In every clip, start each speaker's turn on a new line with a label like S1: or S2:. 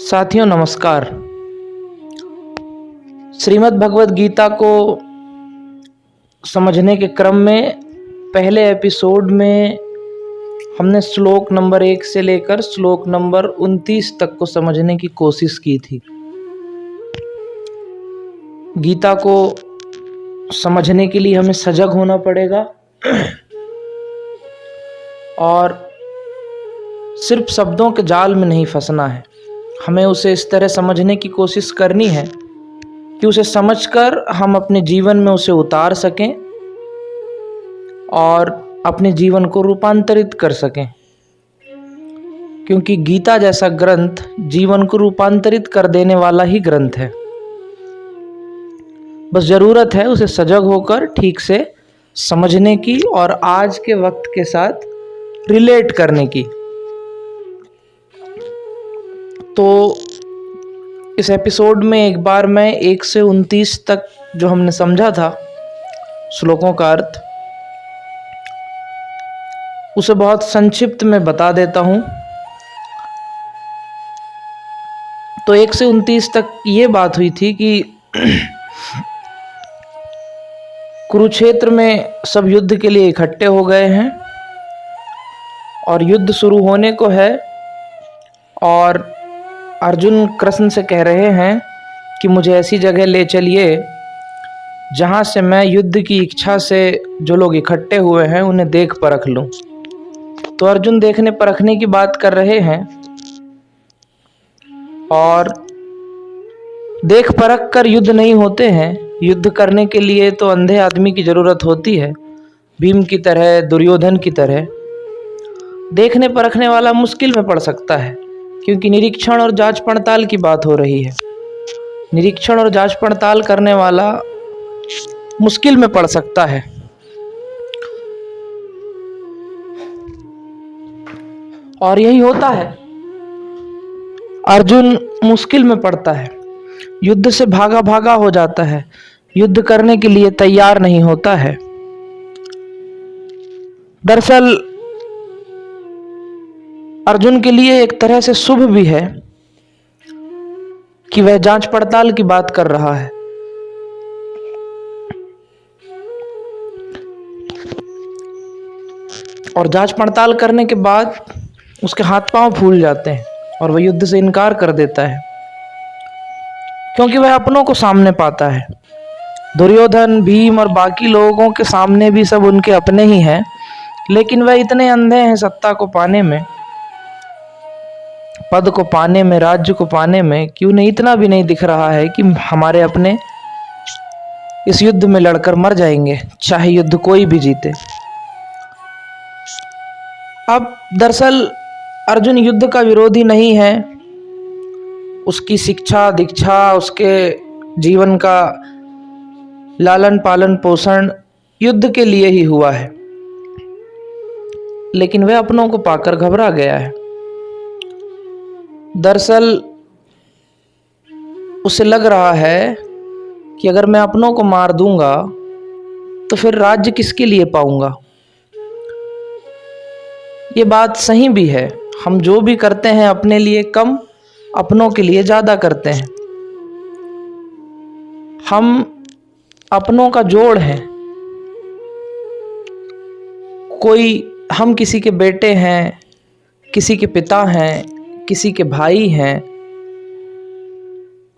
S1: साथियों नमस्कार। श्रीमद् भगवद गीता को समझने के क्रम में पहले एपिसोड में हमने श्लोक नंबर 1 से लेकर श्लोक नंबर 29 तक को समझने की कोशिश की थी। गीता को समझने के लिए हमें सजग होना पड़ेगा और सिर्फ शब्दों के जाल में नहीं फंसना है। हमें उसे इस तरह समझने की कोशिश करनी है कि उसे समझकर हम अपने जीवन में उसे उतार सकें और अपने जीवन को रूपांतरित कर सकें, क्योंकि गीता जैसा ग्रंथ जीवन को रूपांतरित कर देने वाला ही ग्रंथ है। बस ज़रूरत है उसे सजग होकर ठीक से समझने की और आज के वक्त के साथ रिलेट करने की। तो इस एपिसोड में एक बार मैं 1 से 29 तक जो हमने समझा था श्लोकों का अर्थ, उसे बहुत संक्षिप्त में बता देता हूँ। तो 1 से 29 तक ये बात हुई थी कि कुरुक्षेत्र में सब युद्ध के लिए इकट्ठे हो गए हैं और युद्ध शुरू होने को है और अर्जुन कृष्ण से कह रहे हैं कि मुझे ऐसी जगह ले चलिए जहाँ से मैं युद्ध की इच्छा से जो लोग इकट्ठे हुए हैं उन्हें देख परख लूँ। तो अर्जुन देखने परखने की बात कर रहे हैं और देख परख कर युद्ध नहीं होते हैं। युद्ध करने के लिए तो अंधे आदमी की ज़रूरत होती है, भीम की तरह, दुर्योधन की तरह। देखने परखने वाला मुश्किल में पड़ सकता है, क्योंकि निरीक्षण और जांच पड़ताल की बात हो रही है। निरीक्षण और जांच पड़ताल करने वाला मुश्किल में पड़ सकता है। और यही होता है, अर्जुन मुश्किल में पड़ता है, युद्ध से भागा भागा हो जाता है, युद्ध करने के लिए तैयार नहीं होता है। दरअसल अर्जुन के लिए एक तरह से शुभ भी है कि वह जांच पड़ताल की बात कर रहा है। और जांच पड़ताल करने के बाद उसके हाथ पांव फूल जाते हैं और वह युद्ध से इनकार कर देता है, क्योंकि वह अपनों को सामने पाता है। दुर्योधन, भीम और बाकी लोगों के सामने भी सब उनके अपने ही हैं, लेकिन वह इतने अंधे हैं सत्ता को पाने में, पद को पाने में, राज्य को पाने में, कि उन्हें इतना भी नहीं दिख रहा है कि हमारे अपने इस युद्ध में लड़कर मर जाएंगे, चाहे युद्ध कोई भी जीते। अब दरअसल अर्जुन युद्ध का विरोधी नहीं है। उसकी शिक्षा दीक्षा, उसके जीवन का लालन पालन पोषण युद्ध के लिए ही हुआ है, लेकिन वह अपनों को पाकर घबरा गया है। दरअसल उसे लग रहा है कि अगर मैं अपनों को मार दूंगा तो फिर राज्य किसके लिए पाऊंगा। ये बात सही भी है, हम जो भी करते हैं अपने लिए कम, अपनों के लिए ज़्यादा करते हैं। हम अपनों का जोड़ हैं। हम किसी के बेटे हैं, किसी के पिता हैं, किसी के भाई हैं,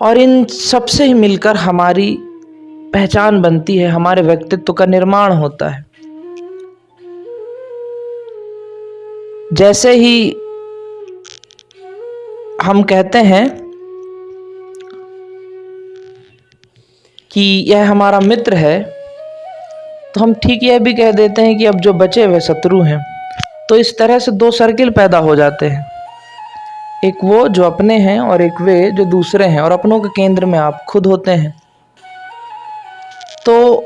S1: और इन सबसे ही मिलकर हमारी पहचान बनती है, हमारे व्यक्तित्व का निर्माण होता है। जैसे ही हम कहते हैं कि यह हमारा मित्र है, तो हम ठीक यह भी कह देते हैं कि अब जो बचे वे शत्रु हैं। तो इस तरह से 2 सर्किल पैदा हो जाते हैं, एक वो जो अपने हैं और एक वे जो दूसरे हैं, और अपनों के केंद्र में आप खुद होते हैं। तो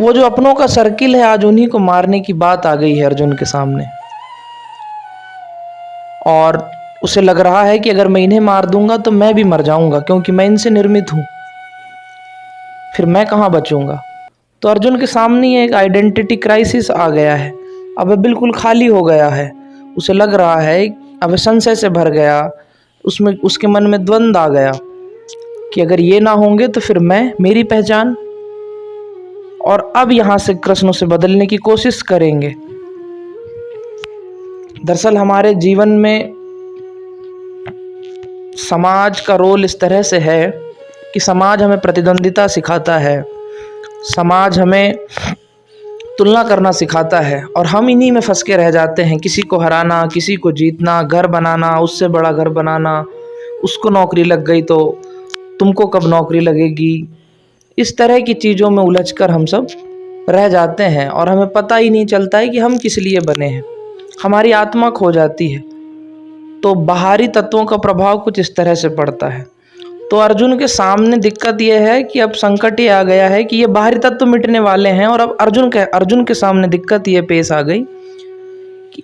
S1: वो जो अपनों का सर्किल है, आज उन्हीं को मारने की बात आ गई है अर्जुन के सामने। और उसे लग रहा है कि अगर मैं इन्हें मार दूंगा तो मैं भी मर जाऊंगा, क्योंकि मैं इनसे निर्मित हूं, फिर मैं कहाँ बचूंगा। तो अर्जुन के सामने एक आइडेंटिटी क्राइसिस आ गया है। अब वह बिल्कुल खाली हो गया है। उसे लग रहा है, अब संशय से भर गया, उसमें उसके मन में द्वंद्व आ गया कि अगर ये ना होंगे तो फिर मेरी पहचान। और अब यहाँ से कृष्ण उसे बदलने की कोशिश करेंगे। दरअसल हमारे जीवन में समाज का रोल इस तरह से है कि समाज हमें प्रतिद्वंदिता सिखाता है, समाज हमें तुलना करना सिखाता है और हम इन्हीं में फंस के रह जाते हैं। किसी को हराना, किसी को जीतना, घर बनाना, उससे बड़ा घर बनाना, उसको नौकरी लग गई तो तुमको कब नौकरी लगेगी, इस तरह की चीज़ों में उलझकर हम सब रह जाते हैं और हमें पता ही नहीं चलता है कि हम किस लिए बने हैं। हमारी आत्मा खो जाती है। तो बाहरी तत्वों का प्रभाव कुछ इस तरह से पड़ता है। तो अर्जुन के सामने दिक्कत यह है कि अब संकट ये आ गया है कि ये बाहरी तत्व मिटने वाले हैं और अब अर्जुन के सामने दिक्कत ये पेश आ गई कि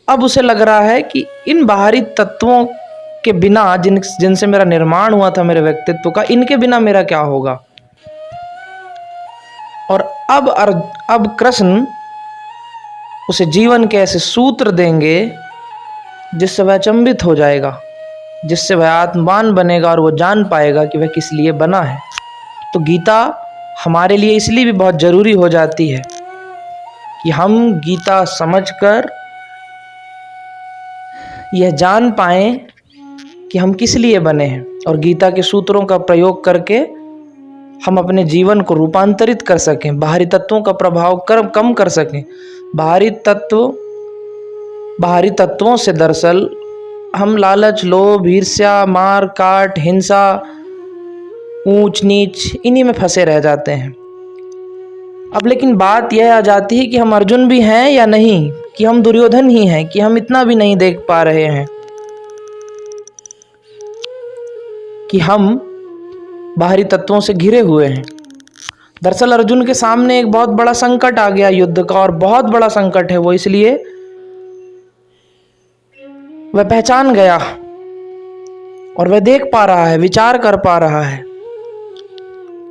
S1: अब उसे लग रहा है कि इन बाहरी तत्वों के बिना जिनसे मेरा निर्माण हुआ था, मेरे व्यक्तित्व का, इनके बिना मेरा क्या होगा। और अब कृष्ण उसे जीवन के ऐसे सूत्र देंगे जिससे वह अचंभित हो जाएगा, जिससे वह आत्मवान बनेगा और वो जान पाएगा कि वह किस लिए बना है। तो गीता हमारे लिए इसलिए भी बहुत ज़रूरी हो जाती है कि हम गीता समझकर यह जान पाएं कि हम किस लिए बने हैं और गीता के सूत्रों का प्रयोग करके हम अपने जीवन को रूपांतरित कर सकें, बाहरी तत्वों का प्रभाव कम कर सकें। बाहरी तत्वों से दरअसल हम लालच, लोभ, ईर्ष्या, मार काट, हिंसा, ऊंच नीच, इन्हीं में फंसे रह जाते हैं। अब लेकिन बात यह आ जाती है कि हम अर्जुन भी हैं या नहीं, कि हम दुर्योधन ही हैं, कि हम इतना भी नहीं देख पा रहे हैं कि हम बाहरी तत्वों से घिरे हुए हैं। दरअसल अर्जुन के सामने एक बहुत बड़ा संकट आ गया युद्ध का, और बहुत बड़ा संकट है वो, इसलिए वह पहचान गया और वह देख पा रहा है, विचार कर पा रहा है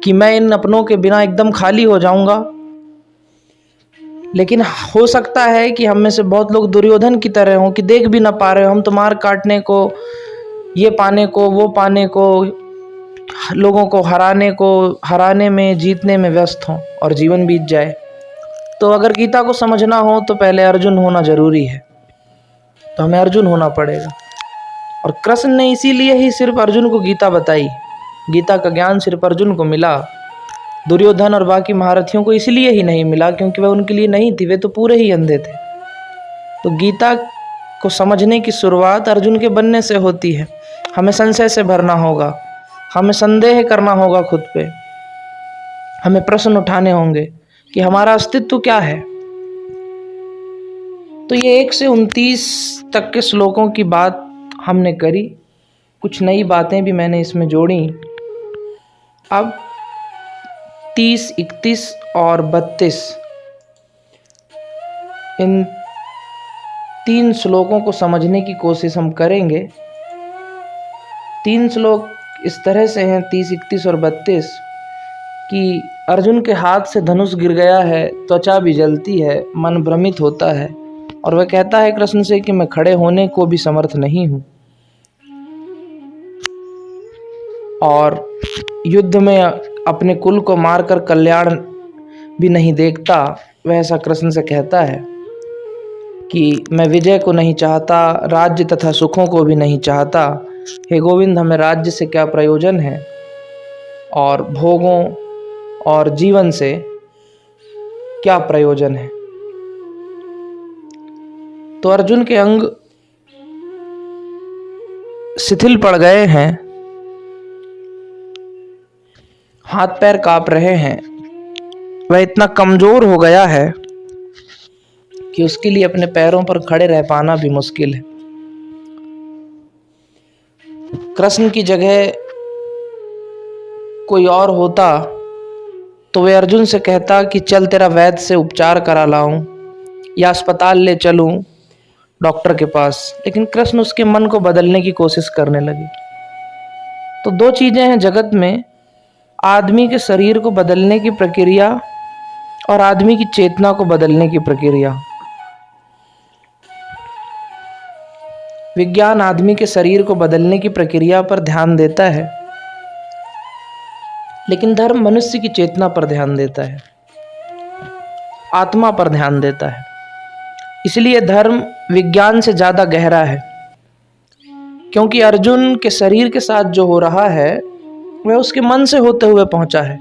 S1: कि मैं इन अपनों के बिना एकदम खाली हो जाऊंगा। लेकिन हो सकता है कि हम में से बहुत लोग दुर्योधन की तरह हों कि देख भी ना पा रहे हो, हम तो मार काटने को, ये पाने को, वो पाने को, लोगों को हराने में, जीतने में व्यस्त हों और जीवन बीत जाए। तो अगर गीता को समझना हो तो पहले अर्जुन होना जरूरी है, तो हमें अर्जुन होना पड़ेगा। और कृष्ण ने इसीलिए ही सिर्फ अर्जुन को गीता बताई। गीता का ज्ञान सिर्फ अर्जुन को मिला, दुर्योधन और बाकी महारथियों को इसलिए ही नहीं मिला क्योंकि वह उनके लिए नहीं थी, वे तो पूरे ही अंधे थे। तो गीता को समझने की शुरुआत अर्जुन के बनने से होती है। हमें संशय से भरना होगा, हमें संदेह करना होगा खुद पे, हमें प्रश्न उठाने होंगे कि हमारा अस्तित्व क्या है। तो ये 1 से 29 तक के श्लोकों की बात हमने करी, कुछ नई बातें भी मैंने इसमें जोड़ी। अब 30, 31 और 32 इन 3 श्लोकों को समझने की कोशिश हम करेंगे। 3 श्लोक इस तरह से हैं, 30, 31 और 32, कि अर्जुन के हाथ से धनुष गिर गया है, त्वचा भी जलती है, मन भ्रमित होता है और वह कहता है कृष्ण से कि मैं खड़े होने को भी समर्थ नहीं हूँ और युद्ध में अपने कुल को मारकर कल्याण भी नहीं देखता। वह ऐसा कृष्ण से कहता है कि मैं विजय को नहीं चाहता, राज्य तथा सुखों को भी नहीं चाहता। हे गोविंद, हमें राज्य से क्या प्रयोजन है और भोगों और जीवन से क्या प्रयोजन है। तो अर्जुन के अंग शिथिल पड़ गए हैं, हाथ पैर कांप रहे हैं, वह इतना कमजोर हो गया है कि उसके लिए अपने पैरों पर खड़े रह पाना भी मुश्किल है। कृष्ण की जगह कोई और होता तो वे अर्जुन से कहता कि चल तेरा वैद्य से उपचार करा लाऊं या अस्पताल ले चलूं डॉक्टर के पास, लेकिन कृष्ण उसके मन को बदलने की कोशिश करने लगे। तो 2 चीजें हैं जगत में, आदमी के शरीर को बदलने की प्रक्रिया और आदमी की चेतना को बदलने की प्रक्रिया। विज्ञान आदमी के शरीर को बदलने की प्रक्रिया पर ध्यान देता है, लेकिन धर्म मनुष्य की चेतना पर ध्यान देता है, आत्मा पर ध्यान देता है। इसलिए धर्म विज्ञान से ज़्यादा गहरा है, क्योंकि अर्जुन के शरीर के साथ जो हो रहा है वह उसके मन से होते हुए पहुंचा है।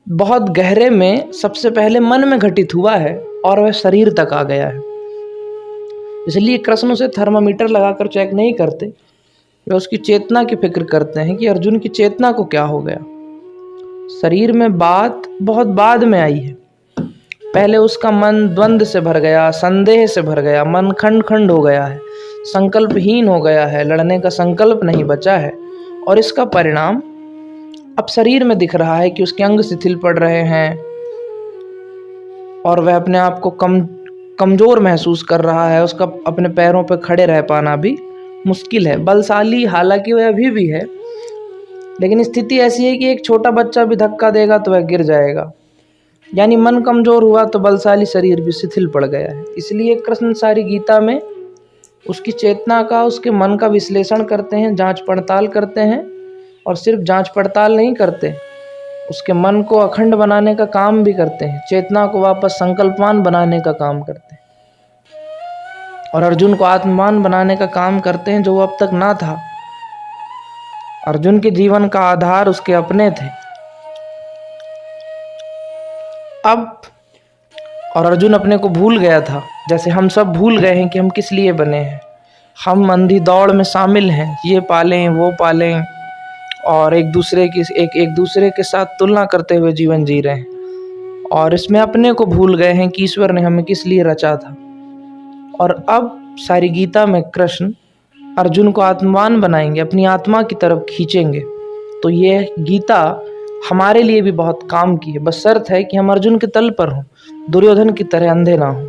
S1: बहुत गहरे में सबसे पहले मन में घटित हुआ है और वह शरीर तक आ गया है। इसलिए कृष्ण उसे थर्मामीटर लगाकर चेक नहीं करते, वे उसकी चेतना की फिक्र करते हैं कि अर्जुन की चेतना को क्या हो गया। शरीर में बात बहुत बाद में आई है। पहले उसका मन द्वंद्व से भर गया, संदेह से भर गया, मन खंड खंड हो गया है, संकल्पहीन हो गया है, लड़ने का संकल्प नहीं बचा है। और इसका परिणाम अब शरीर में दिख रहा है कि उसके अंग शिथिल पड़ रहे हैं और वह अपने आप को कमजोर महसूस कर रहा है। उसका अपने पैरों पर खड़े रह पाना भी मुश्किल है। बलशाली हालांकि वह अभी भी है, लेकिन स्थिति ऐसी है कि एक छोटा बच्चा भी धक्का देगा तो वह गिर जाएगा। यानी मन कमजोर हुआ तो बलशाली शरीर भी शिथिल पड़ गया है। इसलिए कृष्ण सारी गीता में उसकी चेतना का, उसके मन का विश्लेषण करते हैं, जांच पड़ताल करते हैं। और सिर्फ जांच पड़ताल नहीं करते, उसके मन को अखंड बनाने का काम भी करते हैं, चेतना को वापस संकल्पवान बनाने का काम करते हैं और अर्जुन को आत्मवान बनाने का काम करते हैं, जो वो अब तक ना था। अर्जुन के जीवन का आधार उसके अपने थे। अब और अर्जुन अपने को भूल गया था, जैसे हम सब भूल गए हैं कि हम किस लिए बने हैं। हम अंधी दौड़ में शामिल हैं, ये पालें वो पालें, और एक दूसरे के साथ तुलना करते हुए जीवन जी रहे हैं। और इसमें अपने को भूल गए हैं कि ईश्वर ने हमें किस लिए रचा था। और अब सारी गीता में कृष्ण अर्जुन को आत्मवान बनाएंगे, अपनी आत्मा की तरफ खींचेंगे। तो ये गीता हमारे लिए भी बहुत काम की है। बस शर्त है कि हम अर्जुन के तल पर हों, दुर्योधन की तरह अंधे ना हों।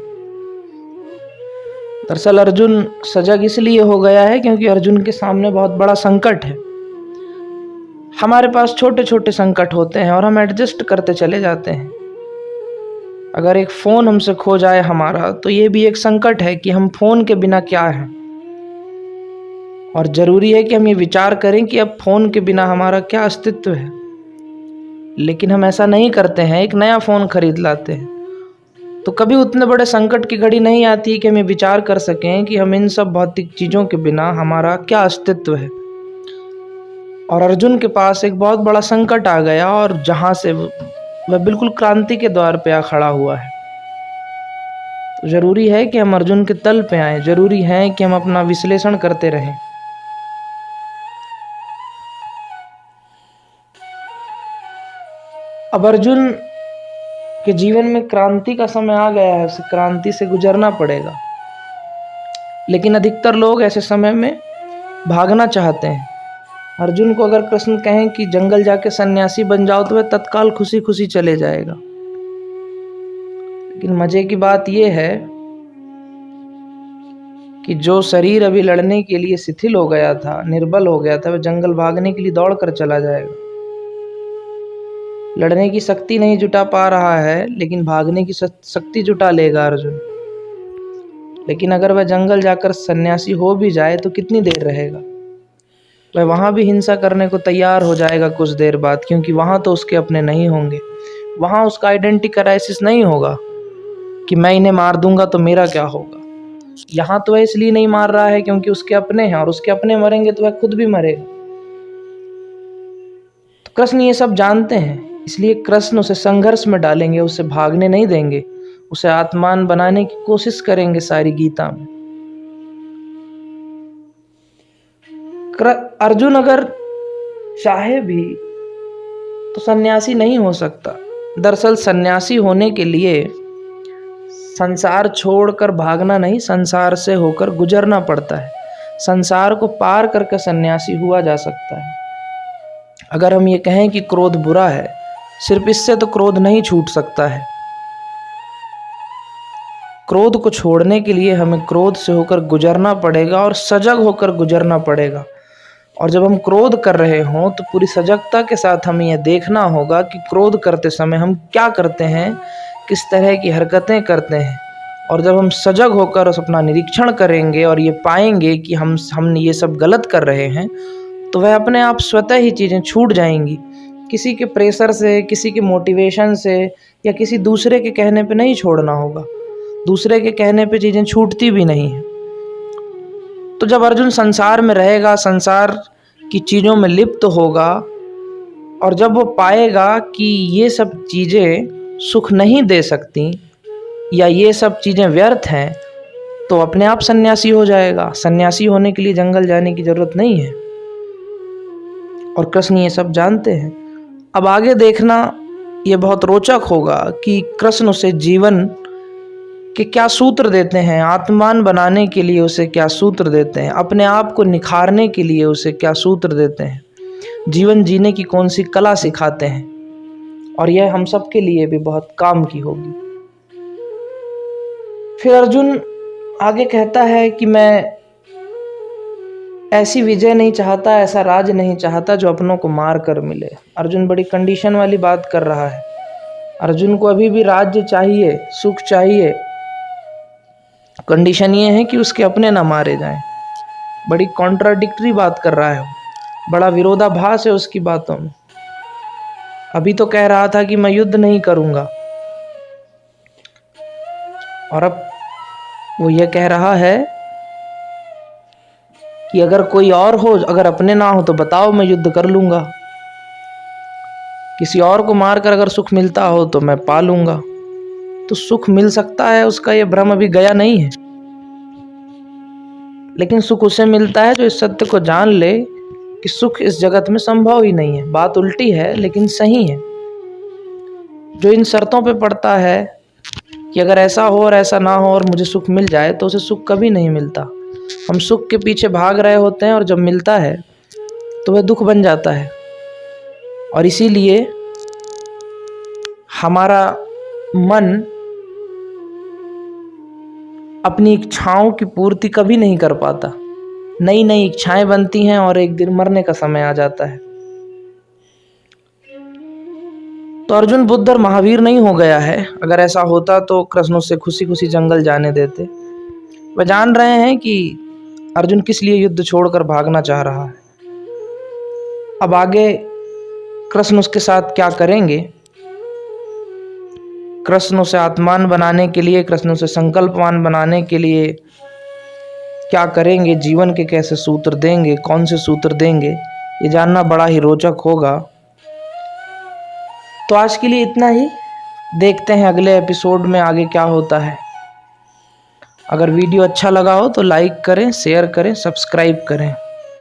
S1: दरअसल अर्जुन सजग इसलिए हो गया है क्योंकि अर्जुन के सामने बहुत बड़ा संकट है। हमारे पास छोटे छोटे संकट होते हैं और हम एडजस्ट करते चले जाते हैं। अगर एक फ़ोन हमसे खो जाए हमारा, तो ये भी एक संकट है कि हम फ़ोन के बिना क्या हैं। और ज़रूरी है कि हम ये विचार करें कि अब फ़ोन के बिना हमारा क्या अस्तित्व है। लेकिन हम ऐसा नहीं करते हैं, एक नया फ़ोन खरीद लाते हैं। तो कभी उतने बड़े संकट की घड़ी नहीं आती कि हम ये विचार कर सकें कि हम इन सब भौतिक चीज़ों के बिना हमारा क्या अस्तित्व है। और अर्जुन के पास एक बहुत बड़ा संकट आ गया और जहाँ से वह बिल्कुल क्रांति के द्वार पे आ खड़ा हुआ है। तो ज़रूरी है कि हम अर्जुन के तल पे आएँ, ज़रूरी है कि हम अपना विश्लेषण करते रहें। अब अर्जुन के जीवन में क्रांति का समय आ गया है, उसे क्रांति से गुजरना पड़ेगा। लेकिन अधिकतर लोग ऐसे समय में भागना चाहते हैं। अर्जुन को अगर कृष्ण कहें कि जंगल जाके सन्यासी बन जाओ तो वह तत्काल खुशी खुशी चले जाएगा। लेकिन मजे की बात यह है कि जो शरीर अभी लड़ने के लिए शिथिल हो गया था, निर्बल हो गया था, वह जंगल भागने के लिए दौड़ कर चला जाएगा। लड़ने की शक्ति नहीं जुटा पा रहा है, लेकिन भागने की शक्ति जुटा लेगा अर्जुन। लेकिन अगर वह जंगल जाकर सन्यासी हो भी जाए तो कितनी देर रहेगा? वह वहाँ भी हिंसा करने को तैयार हो जाएगा कुछ देर बाद, क्योंकि वहाँ तो उसके अपने नहीं होंगे। वहाँ उसका आइडेंटिटी क्राइसिस नहीं होगा कि मैं इन्हें मार दूंगा तो मेरा क्या होगा। यहाँ तो वह इसलिए नहीं मार रहा है क्योंकि उसके अपने हैं, और उसके अपने मरेंगे तो वह खुद भी मरेगा। तो कृष्ण ये सब जानते हैं, इसलिए कृष्ण उसे संघर्ष में डालेंगे, उसे भागने नहीं देंगे, उसे आत्मान बनाने की कोशिश करेंगे सारी गीता में। अर्जुन अगर चाहे भी तो सन्यासी नहीं हो सकता। दरअसल सन्यासी होने के लिए संसार छोड़कर भागना नहीं, संसार से होकर गुजरना पड़ता है। संसार को पार करके सन्यासी हुआ जा सकता है। अगर हम ये कहें कि क्रोध बुरा है, सिर्फ इससे तो क्रोध नहीं छूट सकता है। क्रोध को छोड़ने के लिए हमें क्रोध से होकर गुजरना पड़ेगा और सजग होकर गुजरना पड़ेगा। और जब हम क्रोध कर रहे हों तो पूरी सजगता के साथ हमें यह देखना होगा कि क्रोध करते समय हम क्या करते हैं, किस तरह की हरकतें करते हैं, और जब हम सजग होकर उस अपना निरीक्षण करेंगे और ये पाएंगे कि हमने ये सब गलत कर रहे हैं, तो वह अपने आप स्वतः ही चीज़ें छूट जाएंगी। किसी के प्रेशर से, किसी के मोटिवेशन से या किसी दूसरे के कहने पे नहीं छोड़ना होगा। दूसरे के कहने पे चीज़ें छूटती भी नहीं हैं। तो जब अर्जुन संसार में रहेगा, संसार की चीज़ों में लिप्त होगा, और जब वो पाएगा कि ये सब चीज़ें सुख नहीं दे सकती या ये सब चीज़ें व्यर्थ हैं, तो अपने आप सन्यासी हो जाएगा। सन्यासी होने के लिए जंगल जाने की ज़रूरत नहीं है, और कृष्ण ये सब जानते हैं। अब आगे देखना ये बहुत रोचक होगा कि कृष्ण उसे जीवन के क्या सूत्र देते हैं, आत्मान बनाने के लिए उसे क्या सूत्र देते हैं, अपने आप को निखारने के लिए उसे क्या सूत्र देते हैं, जीवन जीने की कौन सी कला सिखाते हैं। और यह हम सब के लिए भी बहुत काम की होगी। फिर अर्जुन आगे कहता है कि मैं ऐसी विजय नहीं चाहता, ऐसा राज नहीं चाहता जो अपनों को मार कर मिले। अर्जुन बड़ी कंडीशन वाली बात कर रहा है। अर्जुन को अभी भी राज्य चाहिए, सुख चाहिए। कंडीशन ये है कि उसके अपने ना मारे जाएं। बड़ी कॉन्ट्राडिक्टरी बात कर रहा है, बड़ा विरोधाभास है उसकी बातों में। अभी तो कह रहा था कि मैं युद्ध नहीं करूंगा, और अब वो ये कह रहा है कि अगर कोई और हो, अगर अपने ना हो तो बताओ, मैं युद्ध कर लूंगा। किसी और को मारकर अगर सुख मिलता हो तो मैं पा लूंगा। तो सुख मिल सकता है, उसका ये भ्रम अभी गया नहीं है। लेकिन सुख उसे मिलता है जो इस सत्य को जान ले कि सुख इस जगत में संभव ही नहीं है। बात उल्टी है लेकिन सही है। जो इन शर्तों पे पड़ता है कि अगर ऐसा हो और ऐसा ना हो और मुझे सुख मिल जाए, तो उसे सुख कभी नहीं मिलता। हम सुख के पीछे भाग रहे होते हैं, और जब मिलता है तो वह दुख बन जाता है। और इसीलिए हमारा मन अपनी इच्छाओं की पूर्ति कभी नहीं कर पाता। नई नई इच्छाएं बनती हैं और एक दिन मरने का समय आ जाता है। तो अर्जुन बुद्ध और महावीर नहीं हो गया है। अगर ऐसा होता तो कृष्ण उससे खुशी खुशी जंगल जाने देते। वह जान रहे हैं कि अर्जुन किस लिए युद्ध छोड़कर भागना चाह रहा है। अब आगे कृष्ण उसके साथ क्या करेंगे, कृष्ण उसे आत्मान बनाने के लिए, कृष्ण उसे संकल्पवान बनाने के लिए क्या करेंगे, जीवन के कैसे सूत्र देंगे, कौन से सूत्र देंगे, ये जानना बड़ा ही रोचक होगा। तो आज के लिए इतना ही। देखते हैं अगले एपिसोड में आगे क्या होता है। अगर वीडियो अच्छा लगा हो तो लाइक करें, शेयर करें, सब्सक्राइब करें।